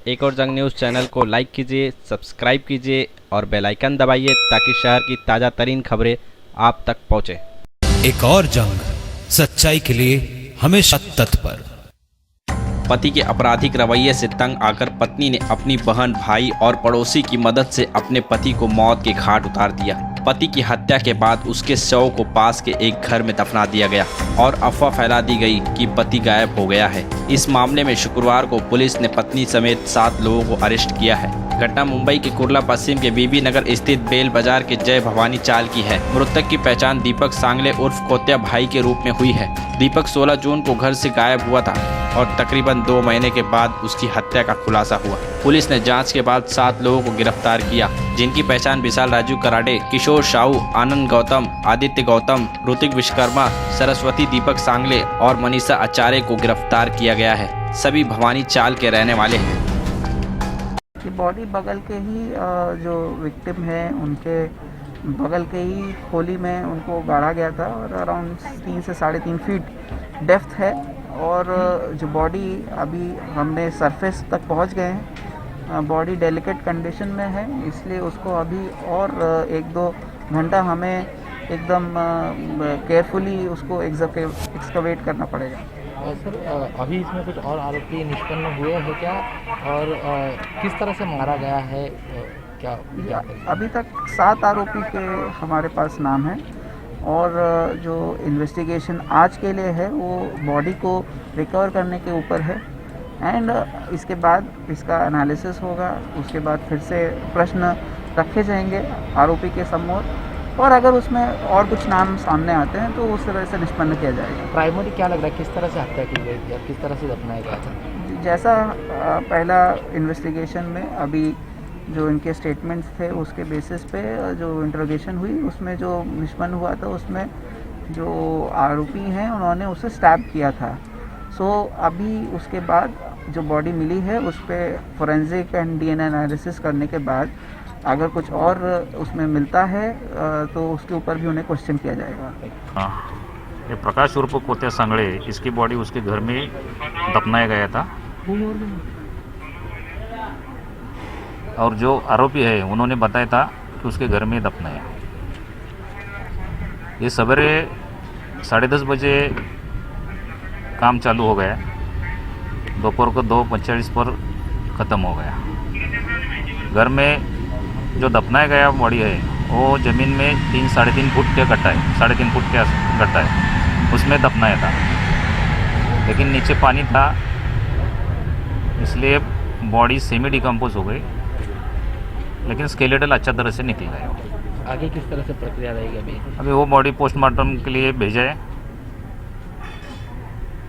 एक और जंग न्यूज़ चैनल को लाइक कीजिए, सब्सक्राइब कीजिए और बेल आइकन दबाइए ताकि शहर की ताज़ा तरीन खबरें आप तक पहुँचे। एक और जंग, सच्चाई के लिए हमेशा तत्पर। पति के आपराधिक रवैये से तंग आकर पत्नी ने अपनी बहन, भाई और पड़ोसी की मदद से अपने पति को मौत के घाट उतार दिया। पति की हत्या के बाद उसके शव को पास के एक घर में दफना दिया गया और अफवाह फैला दी गई कि पति गायब हो गया है। इस मामले में शुक्रवार को पुलिस ने पत्नी समेत 7 लोगों को अरेस्ट किया है। घटना मुंबई के कुर्ला पश्चिम के बीबी नगर स्थित बेल बाजार के जय भवानी चाल की है। मृतक की पहचान दीपक सांगले उर्फ कोत्या भाई के रूप में हुई है। दीपक 16 जून को घर से गायब हुआ था और तकरीबन 2 महीने के बाद उसकी हत्या का खुलासा हुआ। पुलिस ने जांच के बाद 7 लोगों को गिरफ्तार किया, जिनकी पहचान विशाल राजू कराडे, किशोर साहू, आनंद गौतम, आदित्य गौतम, ऋतिक विश्वकर्मा, सरस्वती दीपक सांगले और मनीषा आचार्य को गिरफ्तार किया गया है। सभी भवानी चाल के रहने वाले हैं। बॉडी बगल के ही जो विक्टिम है उनके बगल के ही खोली में उनको गाड़ा गया था और अराउंड 3 से 3.5 फीट डेप्थ है। और जो बॉडी अभी हमने सरफेस तक पहुंच गए हैं, बॉडी डेलिकेट कंडीशन में है, इसलिए उसको अभी और 1-2 घंटा हमें एकदम केयरफुली उसको एक्सकवेट करना पड़ेगा। सर, अभी इसमें कुछ और आरोपी निष्पन्न हुए हैं क्या, और किस तरह से मारा गया है क्या? अभी तक 7 आरोपी के हमारे पास नाम है और जो इन्वेस्टिगेशन आज के लिए है वो बॉडी को रिकवर करने के ऊपर है एंड इसके बाद इसका एनालिसिस होगा। उसके बाद फिर से प्रश्न रखे जाएंगे आरोपी के सम्मुख और अगर उसमें और कुछ नाम सामने आते हैं तो उस तरह से निष्पन्न किया जाएगा। प्राइमरी क्या लग रहा है, किस तरह से हत्या की गई थी और किस तरह से दफनाया गया था? जैसा पहला इन्वेस्टिगेशन में अभी जो इनके स्टेटमेंट्स थे उसके बेसिस पे जो इंटरोगेशन हुई उसमें जो निष्पन्न हुआ था उसमें जो आरोपी हैं उन्होंने उसे स्टैब किया था। सो अभी उसके बाद जो बॉडी मिली है उस पर फोरेंसिक एंड डीएनए एनालिसिस करने के बाद अगर कुछ और उसमें मिलता है तो उसके ऊपर भी उन्हें क्वेश्चन किया जाएगा। हाँ, ये प्रकाश उर्फ कोत्या सांगड़े, इसकी बॉडी उसके घर में दफनाया गया था और जो आरोपी है उन्होंने बताया था कि उसके घर में दफनाया। ये सवेरे 10:30 बजे काम चालू हो गया, दोपहर को 2:45 पर ख़त्म हो गया। घर में जो दफनाया गया बॉडी है वो ज़मीन में 3-3.5 फुट का गड्ढा है, 3.5 फुट का गड्ढा है, उसमें दफनाया था। लेकिन नीचे पानी था इसलिए बॉडी सेमी डिकम्पोज हो गई, लेकिन स्केलेटल अच्छा तरह से निकल गया। आगे किस तरह से प्रक्रिया रहेगी? अभी वो बॉडी पोस्टमार्टम के लिए भेजा है,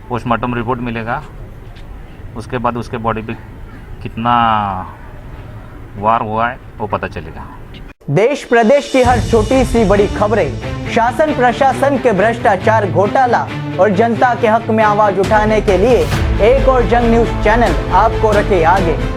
पोस्टमार्टम रिपोर्ट मिलेगा, उसके बाद उसके बॉडी पे कितना वार हुआ है वो पता चलेगा। देश प्रदेश की हर छोटी सी बड़ी खबरें, शासन प्रशासन के भ्रष्टाचार, घोटाला और जनता के हक में आवाज उठाने के लिए एक और जंग न्यूज़ चैनल आपको रखे आगे।